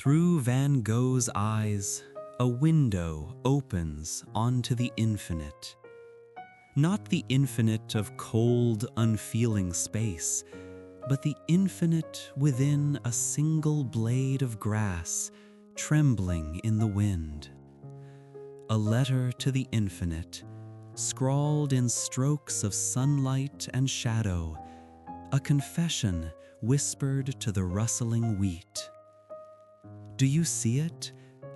Through Van Gogh's eyes, a window opens onto the infinite. Not the infinite of cold, unfeeling space, but the infinite within a single blade of grass trembling in the wind. A letter to the infinite, scrawled in strokes of sunlight and shadow, a confession whispered to the rustling wheat. Do you see it,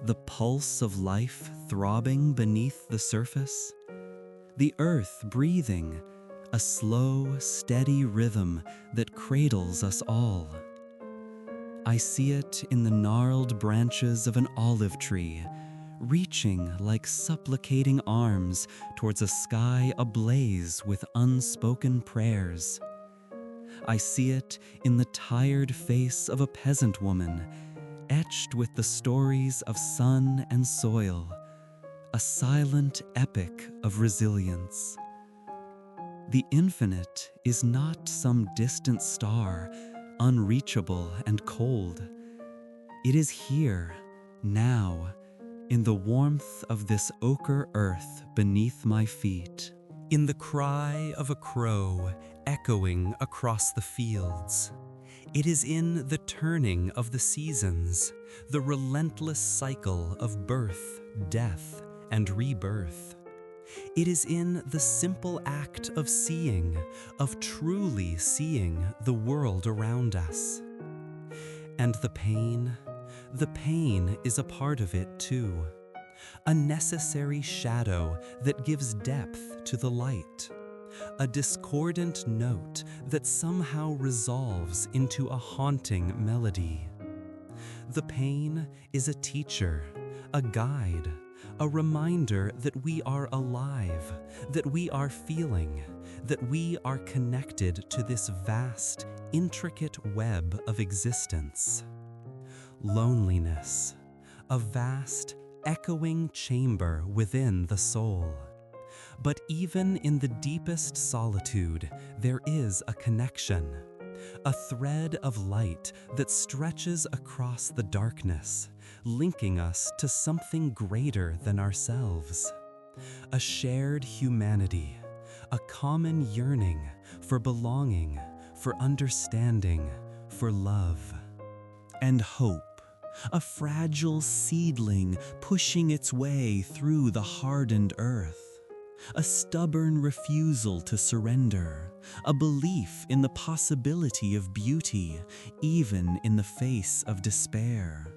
the pulse of life throbbing beneath the surface? The earth breathing, a slow, steady rhythm that cradles us all. I see it in the gnarled branches of an olive tree, reaching like supplicating arms towards a sky ablaze with unspoken prayers. I see it in the tired face of a peasant woman, etched with the stories of sun and soil, a silent epic of resilience. The infinite is not some distant star, unreachable and cold. It is here, now, in the warmth of this ochre earth beneath my feet, in the cry of a crow echoing across the fields. It is in the turning of the seasons, the relentless cycle of birth, death, and rebirth. It is in the simple act of seeing, of truly seeing the world around us. And the pain is a part of it too. A necessary shadow that gives depth to the light. A discordant note that somehow resolves into a haunting melody. The pain is a teacher, a guide, a reminder that we are alive, that we are feeling, that we are connected to this vast, intricate web of existence. Loneliness, a vast, echoing chamber within the soul. But even in the deepest solitude, there is a connection, a thread of light that stretches across the darkness, linking us to something greater than ourselves. A shared humanity, a common yearning for belonging, for understanding, for love. And hope, a fragile seedling pushing its way through the hardened earth. A stubborn refusal to surrender, a belief in the possibility of beauty, even in the face of despair.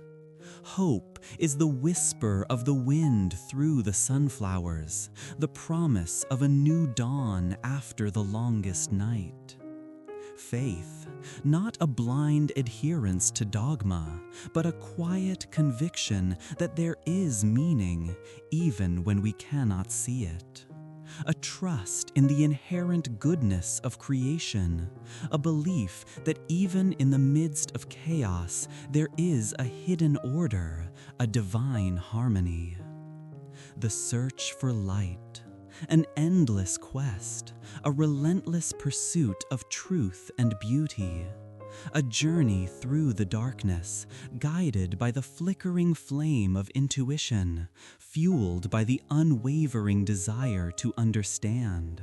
Hope is the whisper of the wind through the sunflowers, the promise of a new dawn after the longest night. Faith, not a blind adherence to dogma, but a quiet conviction that there is meaning, even when we cannot see it. A trust in the inherent goodness of creation, a belief that even in the midst of chaos, there is a hidden order, a divine harmony. The search for light, an endless quest, a relentless pursuit of truth and beauty. A journey through the darkness, guided by the flickering flame of intuition, fueled by the unwavering desire to understand.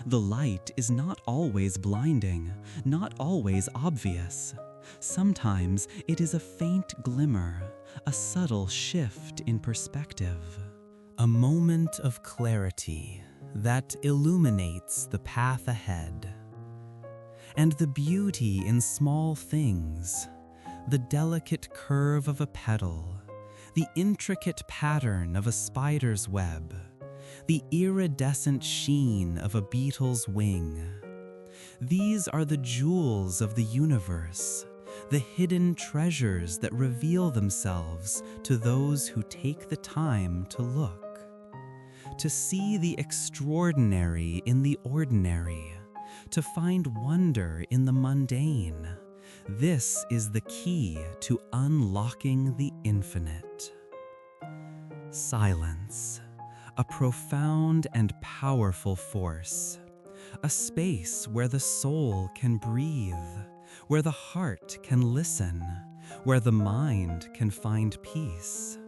The light is not always blinding, not always obvious. Sometimes it is a faint glimmer, a subtle shift in perspective. A moment of clarity that illuminates the path ahead. And the beauty in small things, the delicate curve of a petal, the intricate pattern of a spider's web, the iridescent sheen of a beetle's wing. These are the jewels of the universe, the hidden treasures that reveal themselves to those who take the time to look, to see the extraordinary in the ordinary, to find wonder in the mundane. This is the key to unlocking the infinite. Silence, a profound and powerful force, a space where the soul can breathe, where the heart can listen, where the mind can find peace.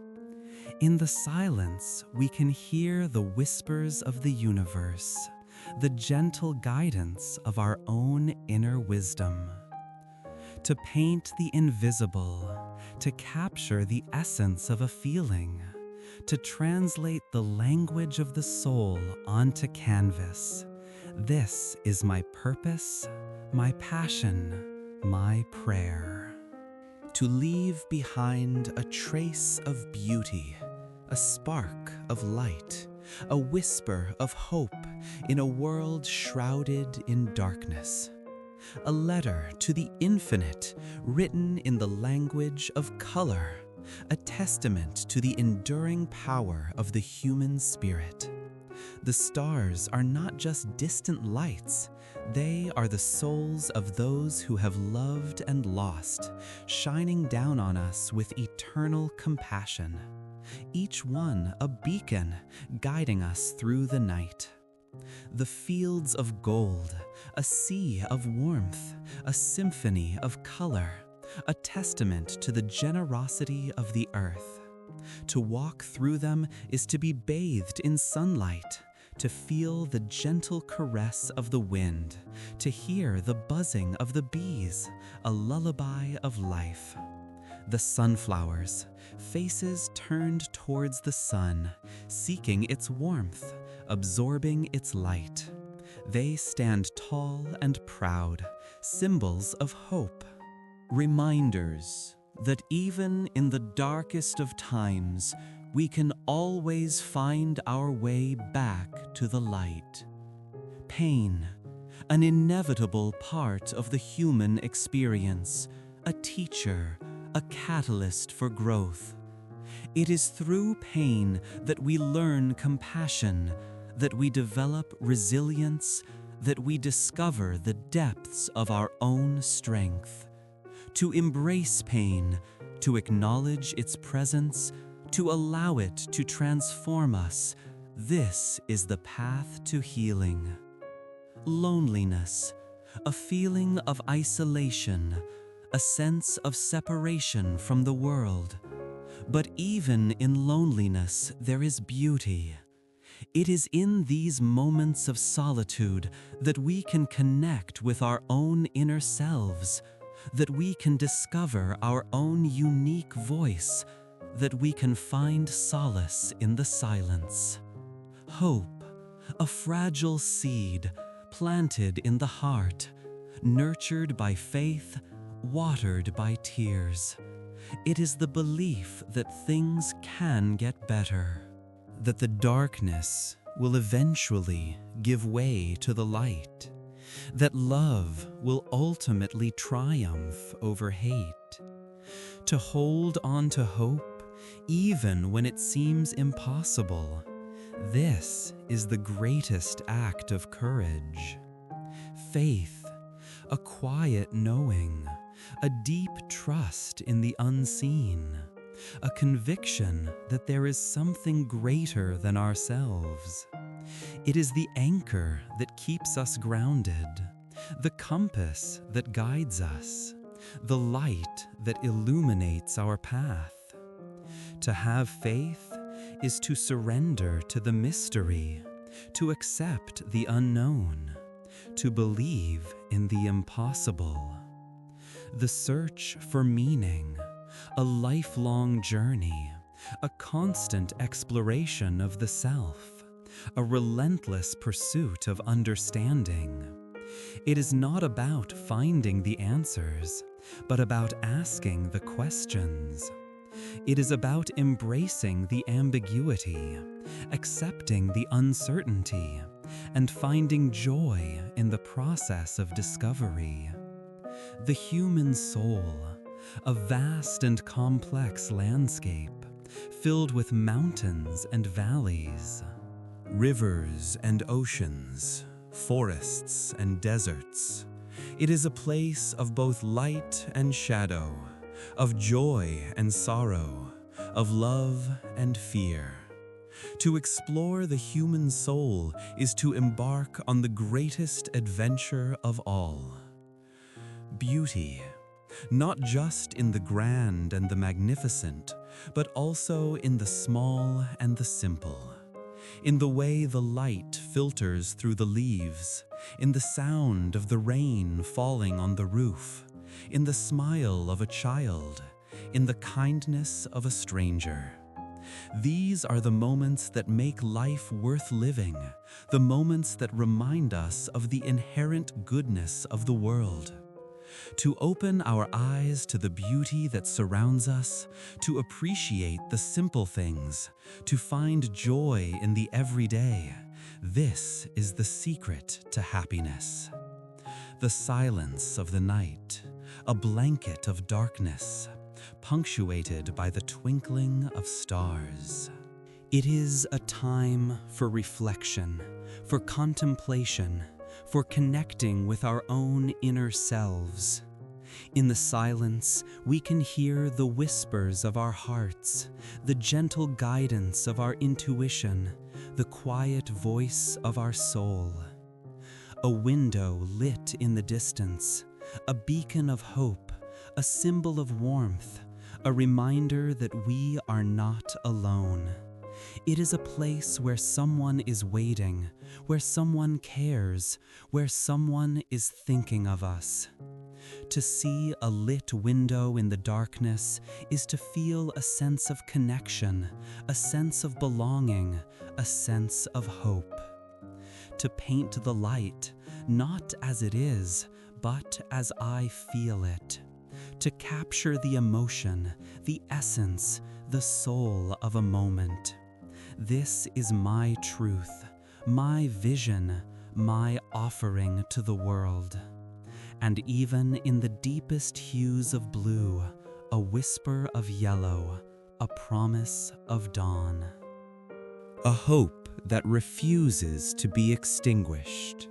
In the silence, we can hear the whispers of the universe, the gentle guidance of our own inner wisdom. To paint the invisible, to capture the essence of a feeling, to translate the language of the soul onto canvas. This is my purpose, my passion, my prayer. To leave behind a trace of beauty, a spark of light, a whisper of hope in a world shrouded in darkness. A letter to the infinite written in the language of color, a testament to the enduring power of the human spirit. The stars are not just distant lights, they are the souls of those who have loved and lost, shining down on us with eternal compassion. Each one a beacon guiding us through the night. The fields of gold, a sea of warmth, a symphony of color, a testament to the generosity of the earth. To walk through them is to be bathed in sunlight, to feel the gentle caress of the wind, to hear the buzzing of the bees, a lullaby of life. The sunflowers, faces turned towards the sun, seeking its warmth, absorbing its light. They stand tall and proud, symbols of hope. Reminders that even in the darkest of times, we can always find our way back to the light. Pain, an inevitable part of the human experience, a teacher, a catalyst for growth. It is through pain that we learn compassion, that we develop resilience, that we discover the depths of our own strength. To embrace pain, to acknowledge its presence, to allow it to transform us, this is the path to healing. Loneliness, a feeling of isolation, a sense of separation from the world. But even in loneliness, there is beauty. It is in these moments of solitude that we can connect with our own inner selves, that we can discover our own unique voice, that we can find solace in the silence. Hope, a fragile seed planted in the heart, nurtured by faith, watered by tears. It is the belief that things can get better, that the darkness will eventually give way to the light, that love will ultimately triumph over hate. To hold on to hope, even when it seems impossible, this is the greatest act of courage. Faith, a quiet knowing, a deep trust in the unseen, a conviction that there is something greater than ourselves. It is the anchor that keeps us grounded, the compass that guides us, the light that illuminates our path. To have faith is to surrender to the mystery, to accept the unknown, to believe in the impossible. The search for meaning, a lifelong journey, a constant exploration of the self, a relentless pursuit of understanding. It is not about finding the answers, but about asking the questions. It is about embracing the ambiguity, accepting the uncertainty, and finding joy in the process of discovery. The human soul, a vast and complex landscape, filled with mountains and valleys, rivers and oceans, forests and deserts. It is a place of both light and shadow, of joy and sorrow, of love and fear. To explore the human soul is to embark on the greatest adventure of all. Beauty, not just in the grand and the magnificent, but also in the small and the simple, in the way the light filters through the leaves, in the sound of the rain falling on the roof, in the smile of a child, in the kindness of a stranger. These are the moments that make life worth living, the moments that remind us of the inherent goodness of the world. To open our eyes to the beauty that surrounds us, to appreciate the simple things, to find joy in the everyday, this is the secret to happiness. The silence of the night, a blanket of darkness, punctuated by the twinkling of stars. It is a time for reflection, for contemplation, for connecting with our own inner selves. In the silence, we can hear the whispers of our hearts, the gentle guidance of our intuition, the quiet voice of our soul. A window lit in the distance, a beacon of hope, a symbol of warmth, a reminder that we are not alone. It is a place where someone is waiting, where someone cares, where someone is thinking of us. To see a lit window in the darkness is to feel a sense of connection, a sense of belonging, a sense of hope. To paint the light, not as it is, but as I feel it. To capture the emotion, the essence, the soul of a moment. This is my truth, my vision, my offering to the world. And even in the deepest hues of blue, a whisper of yellow, a promise of dawn. A hope that refuses to be extinguished,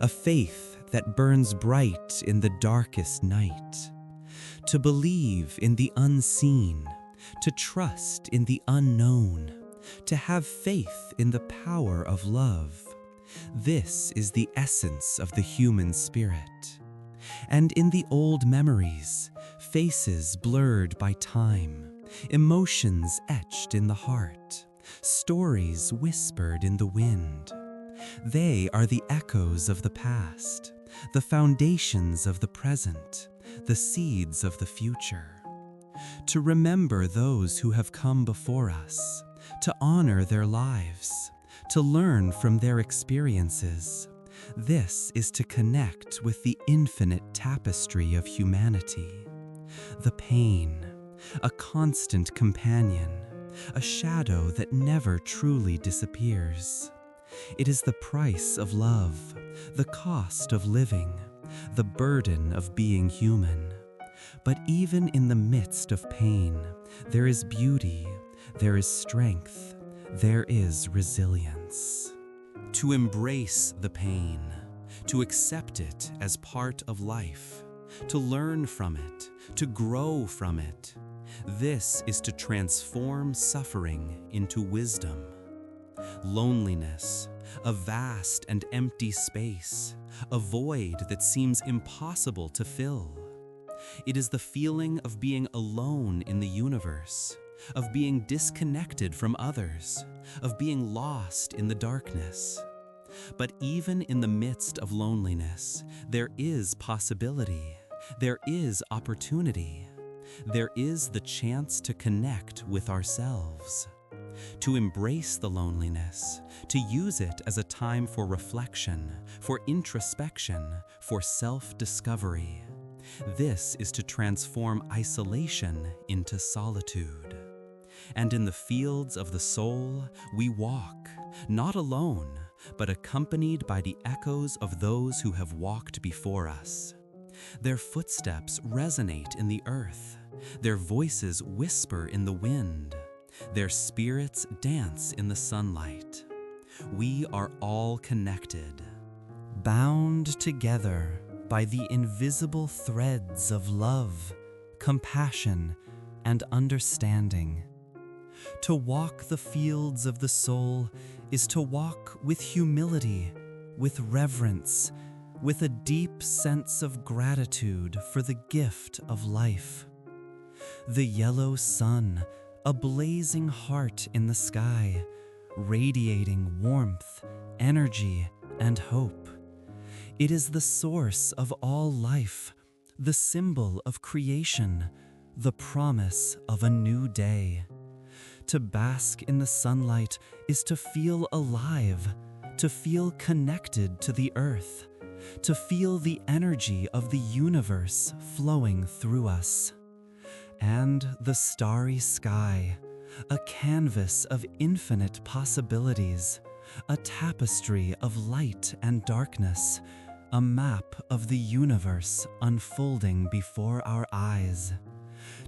a faith that burns bright in the darkest night. To believe in the unseen, to trust in the unknown, to have faith in the power of love. This is the essence of the human spirit. And in the old memories, faces blurred by time, emotions etched in the heart, stories whispered in the wind. They are the echoes of the past, the foundations of the present, the seeds of the future. To remember those who have come before us, to honor their lives, to learn from their experiences. This is to connect with the infinite tapestry of humanity. The pain, a constant companion, a shadow that never truly disappears. It is the price of love, the cost of living, the burden of being human. But even in the midst of pain, there is beauty, there is strength, there is resilience. To embrace the pain, to accept it as part of life, to learn from it, to grow from it. This is to transform suffering into wisdom. Loneliness, a vast and empty space, a void that seems impossible to fill. It is the feeling of being alone in the universe, of being disconnected from others, of being lost in the darkness. But even in the midst of loneliness, there is possibility, there is opportunity, there is the chance to connect with ourselves. To embrace the loneliness, to use it as a time for reflection, for introspection, for self-discovery. This is to transform isolation into solitude. And in the fields of the soul, we walk, not alone, but accompanied by the echoes of those who have walked before us. Their footsteps resonate in the earth, their voices whisper in the wind, their spirits dance in the sunlight. We are all connected, bound together by the invisible threads of love, compassion, and understanding. To walk the fields of the soul is to walk with humility, with reverence, with a deep sense of gratitude for the gift of life. The yellow sun, a blazing heart in the sky, radiating warmth, energy, and hope. It is the source of all life, the symbol of creation, the promise of a new day. To bask in the sunlight is to feel alive, to feel connected to the earth, to feel the energy of the universe flowing through us. And the starry sky, a canvas of infinite possibilities, a tapestry of light and darkness, a map of the universe unfolding before our eyes.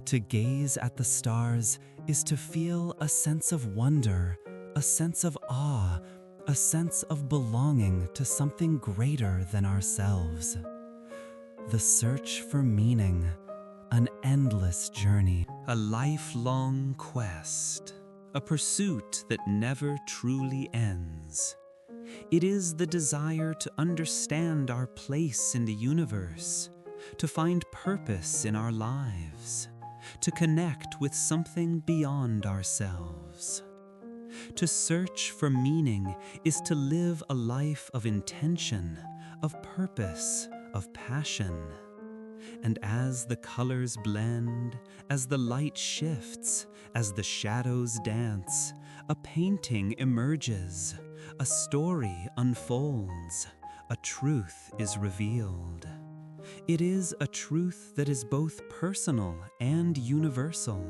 To gaze at the stars is to feel a sense of wonder, a sense of awe, a sense of belonging to something greater than ourselves. The search for meaning, an endless journey, a lifelong quest, a pursuit that never truly ends. It is the desire to understand our place in the universe, to find purpose in our lives, to connect with something beyond ourselves. To search for meaning is to live a life of intention, of purpose, of passion. And as the colors blend, as the light shifts, as the shadows dance, a painting emerges, a story unfolds, a truth is revealed. It is a truth that is both personal and universal,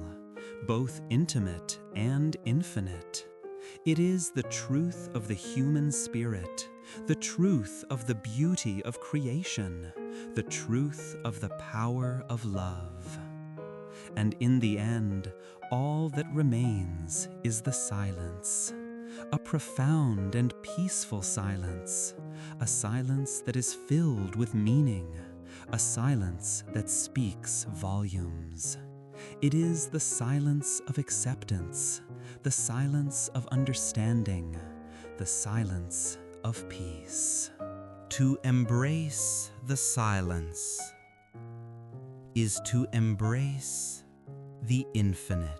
both intimate and infinite. It is the truth of the human spirit, the truth of the beauty of creation, the truth of the power of love. And in the end, all that remains is the silence, a profound and peaceful silence, a silence that is filled with meaning, a silence that speaks volumes. It is the silence of acceptance, the silence of understanding, the silence of peace. To embrace the silence is to embrace the infinite.